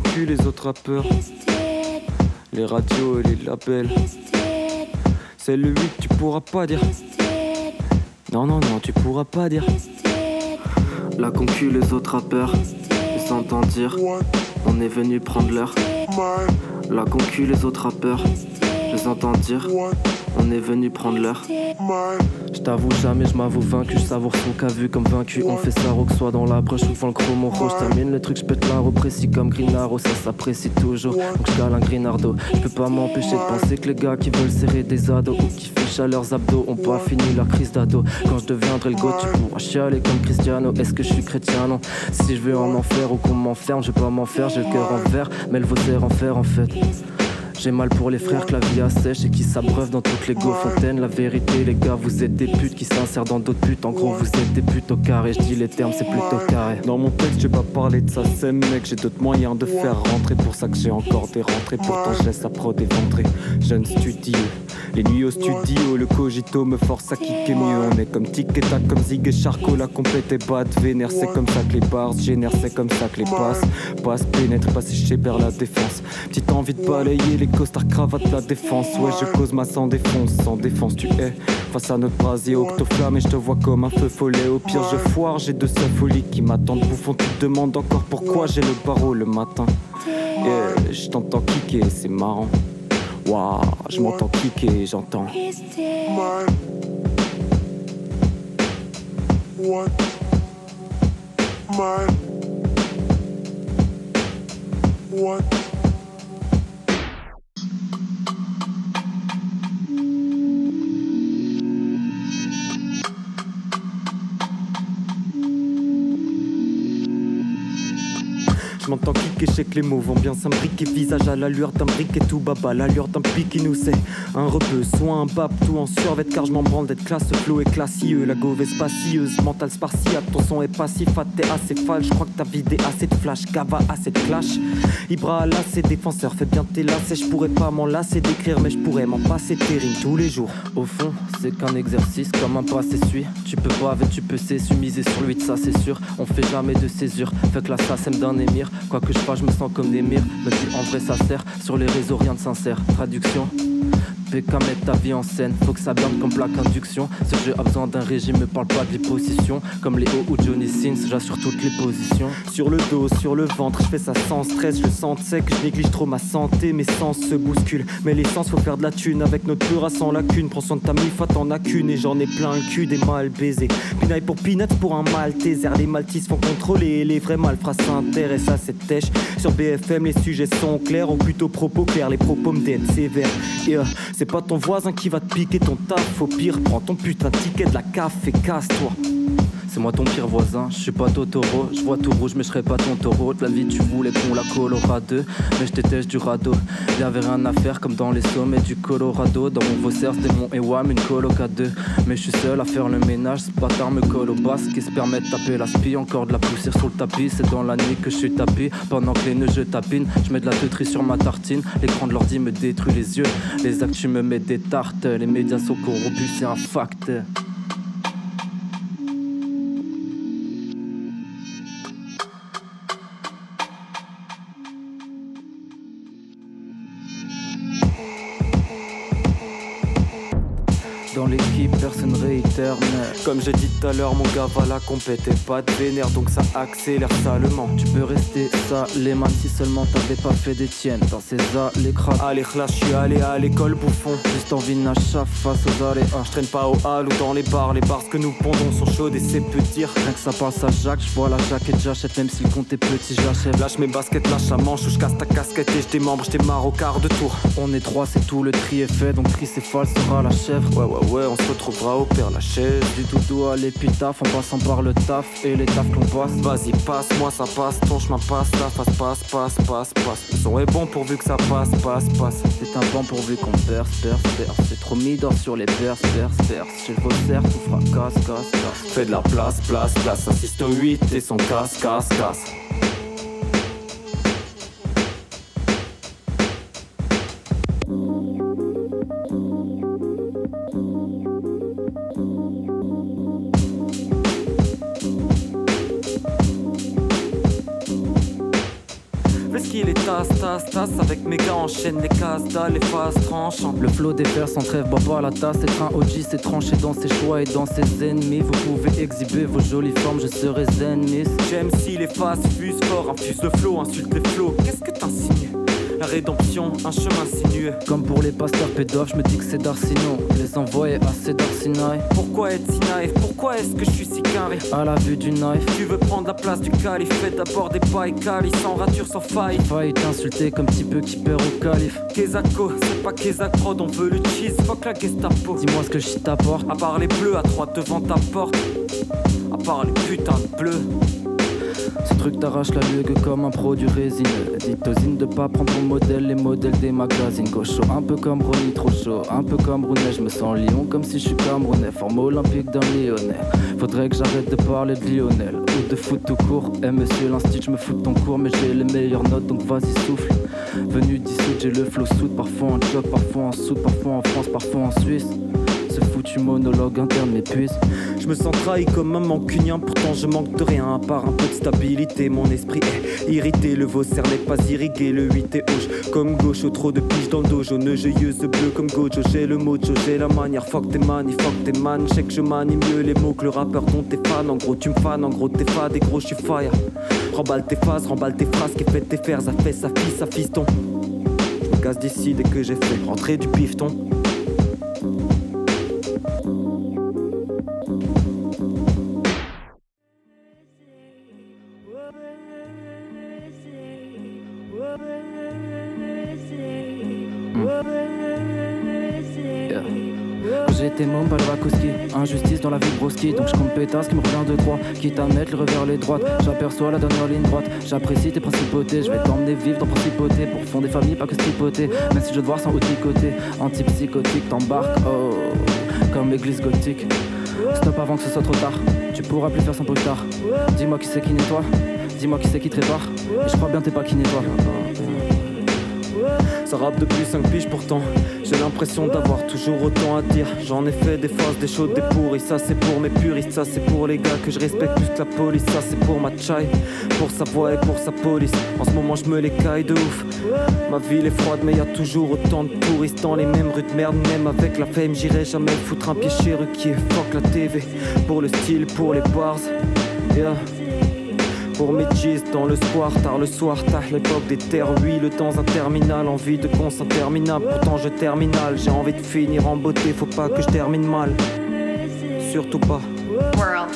concu, les autres rappeurs, les radios et les labels. C'est le 8, tu pourras pas dire. Non, non, non, tu pourras pas dire. La concu, les autres rappeurs, ils entendent dire. On est venu prendre l'heure. La concu, les autres rappeurs, je les entends dire. On est venu prendre l'heure. Je t'avoue jamais, je m'avoue vaincu. Je savoure son cas vu comme vaincu. On fait ça, que soit dans la brèche ou devant le chromo rouge. Je termine le truc, je pète l'aro précis comme Green Arrow. Ça s'apprécie toujours, donc je cale un Greenardo. Je peux pas m'empêcher de penser que les gars qui veulent serrer des ados ou qui fichent à leurs abdos ont pas fini leur crise d'ado. Quand je deviendrai le go, tu pourras chialer comme Cristiano. Est-ce que je suis chrétien? Non. Si je veux en enfer ou qu'on m'enferme, je vais pas m'en faire. J'ai le cœur en verre, mais le vaussaire en fer en fait. J'ai mal pour les frères que la vie assèche et qui s'abreuvent dans toutes les go-fontaines. La vérité, les gars, vous êtes des putes qui s'insèrent dans d'autres putes. En gros, vous êtes des putes au carré. Je dis les termes, c'est plutôt carré. Dans mon texte, j'ai pas parlé de ça, c'est mec. J'ai d'autres moyens de faire rentrer. Pour ça que j'ai encore des rentrées. Pourtant, je laisse la prod éventrer. Jeune studio, les nuits au studio, le cogito me force à kicker mieux. On est comme tic et tac, comme Zig et Charcot. La compète est batte vénère. C'est comme ça que les bars génèrent. C'est comme ça que les passes pénètrent, pas sécher vers la défense. Petite envie de balayer les costards cravate la défense. Ouais, je cause ma sans défense tu es face à notre brasier octoflamme et je te vois comme un feu follet. Au pire je foire, j'ai deux symphories qui m'attendent. Bouffon, tu te demandes encore pourquoi j'ai le barreau le matin. Et je t'entends kicker, c'est marrant. Waouh, je m'entends kicker, j'entends. What? Je m'entends kicker, je sais que les mots vont bien s'imbriquer. Visage à l'allure d'un briquet tout baba, l'allure d'un pic qui nous sait. Un rebeu, soit un bap, tout en survêt car je m'en branle d'être classe, flow et classieux. La gauve est spacieuse, mental spartiate, ton son est passif, t'es acéphale. Je crois que ta vidé assez de flash, cava assez de clash. Ibra là, c'est défenseur, fais bien tes lacets. Je pourrais pas m'en lasser d'écrire, mais je pourrais m'en passer tes rimes tous les jours. Au fond, c'est qu'un exercice, comme un pas s'essuie. Tu peux pas avec, tu peux cesser, miser sur lui, ça c'est sûr. On fait jamais de césure, fait que la SACEM d'un émir. Quoi que je fasse, je me sens comme Némir. Me dis en vrai ça sert, sur les réseaux rien de sincère. Traduction, PK mettre ta vie en scène, faut que ça berne comme plaque induction. Ce jeu a besoin d'un régime, me parle pas de l'hyposition. Comme Léo ou Johnny Sins, j'assure toutes les positions. Sur le dos, sur le ventre, je fais ça sans stress. Je sens sec, je néglige trop ma santé. Mes sens se bousculent, mais l'essence faut faire de la thune. Avec notre pura sans lacune, prends soin de ta mifa, t'en as qu'une. Et j'en ai plein le cul des mal baisés. Pinaille pour peanuts pour un malteser. Les maltises font contrôler, les vrais malfrats s'intéressent à cette tèche. Sur BFM les sujets sont clairs, ou plutôt propos clairs. Les propos me dead sévères. C'est pas ton voisin qui va te piquer ton taf. Au pire, prends ton putain de ticket de la CAF et casse-toi. C'est moi ton pire voisin, je suis pas Totoro. Je vois tout rouge mais je serai pas ton taureau. De la vie tu voulais qu'on la Colorado, mais je déteste du radeau. Y'avait rien à faire comme dans les sommets du Colorado. Dans mon Vaussaire c'était mon Ewam, une coloc à deux. Mais je suis seul à faire le ménage, ce bâtard me colle au basque qui se permet de taper la spie. Encore de la poussière sur le tapis, c'est dans la nuit que je suis tapis. Pendant que les nœuds je tapine, je mets de la teuterie sur ma tartine. L'écran de l'ordi me détruit les yeux, les actes tu me mets des tartes. Les médias sont corrompus, c'est un fact. Dans l'équipe, personne réiterne. Comme j'ai dit tout à l'heure, mon gars va la compète et pas de vénère, donc ça accélère salement. Tu peux rester ça, les mains si seulement t'avais pas fait des tiennes. Dans ces allées crades. Allez, clash, je suis allé à l'école, bouffon. Juste envie de nacha face aux aléas. Je traîne pas au hall ou dans les bars. Les bars que nous pondons sont chaudes et c'est peu dire. Rien que ça passe à Jacques, je vois la jaquette, j'achète. Même si le compte est petit, je l'achète. Lâche mes baskets, lâche la manche ou je casse ta casquette et je démembre, je démarre au quart de tour. On est trois, c'est tout, le tri est fait, donc tricéphale sera la chèvre. Ouais, on se retrouvera au Père Lachaise. Du doudou à l'épitaphe, en passant par le taf et les tafs qu'on passe. Vas-y, passe, moi ça passe, ton chemin passe, la face passe. Le son est bon pourvu que ça passe. C'est un vent pourvu qu'on perce. C'est trop mis d'or sur les perces. Chez le Vaussaire, tout fracasse. Fais de la place, assiste au 8 et son casse. les tasses, avec mes gars enchaîne les cases, les phases tranchantes. Le flow des fers sans trêve, bois pas la tasse. Être un OG c'est tranché dans ses choix et dans ses ennemis. Vous pouvez exhiber vos jolies formes, je serai zen miss. J'aime si les phases fusent fort, infuse le flow, insulte les flots. Qu'est-ce que t'insinues? La rédemption, un chemin sinueux. Comme pour les pasteurs pédophes, je me dis que c'est d'Arsinon. Les envoyer à Cédar Sinai. Pourquoi être si naïf? Pourquoi est-ce que je suis si carré? À la vue du knife. Tu veux prendre la place du calife? Fais d'abord des pailles calices, sans rature, sans faille. Faille t'insulter comme petit peu qui perd au calife. Kezako, c'est pas Kezak Prod, on veut le cheese, fuck la Gestapo. Dis-moi ce que je t'apporte. À part les bleus à droite devant ta porte. À part les putains de bleus. Ce truc t'arrache la lugue comme un produit résineux. Ditosine de pas prendre pour modèle les modèles des magazines. Gaucho, un peu comme Ronnie, trop chaud, un peu comme Rounet. Je me sens lion comme si je suis Camerounais. Forme olympique d'un Lyonnais. Faudrait que j'arrête de parler de Lionel ou de foot tout court. Eh monsieur l'instit, je me fous de ton cours, mais j'ai les meilleures notes donc vas-y souffle. Venu dissoudre, j'ai le flow soude. Parfois en job, parfois en soude, parfois en France, parfois en Suisse. Ce foutu monologue interne m'épuise. Je me sens trahi comme un mancunien, pourtant je manque de rien à part un peu de stabilité. Mon esprit est irrité, le Vaussaire n'est pas irrigué, le 8 est hoche comme gaucho, trop de piges dans le dojo, neugeilleuse bleu comme Gojo. J'ai le mojo, j'ai la manière, fuck tes mani, fuck tes man. Je sais que je manie mieux les mots que le rappeur dont t'es fan. En gros tu me fans, en gros t'es fade, et gros je suis fire. Remballe tes phases, remballe tes phrases, qui fait tes fers, ça fait sa fille, sa fiston. Je me casse d'ici dès que j'ai fait rentrer du pifton. J'étais môme, pas le Rakowski. Injustice dans la vie de broski. Donc je compte pétasse qui me revient de droite. Quitte à mettre le revers les droites. J'aperçois la dernière ligne droite. J'apprécie tes principautés. Je vais t'emmener vivre dans principauté. Pour fonder famille, pas que tripoter. Même si je dois te voir sans côté. Antipsychotique, t'embarques. Oh, comme église gothique. Stop avant que ce soit trop tard. Tu pourras plus faire sans tard. Dis-moi qui c'est qui nettoie. Dis-moi qui c'est qui te répare. Et je crois bien t'es pas qui nettoie. Ça rappe depuis 5 piges pourtant. J'ai l'impression d'avoir toujours autant à dire. J'en ai fait des fausses, des chaudes, des pourris. Ça c'est pour mes puristes, ça c'est pour les gars que je respecte plus que la police. Ça c'est pour ma chai, pour sa voix et pour sa police. En ce moment je me les caille de ouf. Ma ville est froide mais y a toujours autant de touristes dans les mêmes rues de merde. Même avec la fame j'irai jamais foutre un pied chez Ruquier. Fuck la TV, pour le style, pour les bars. Yeah. Pour mes cheese dans le square, tard le soir, tard l'époque des terres huilent dans un terminal, envie de cons interminable, pourtant je terminal, j'ai envie de finir en beauté, faut pas que je termine mal, surtout pas. World.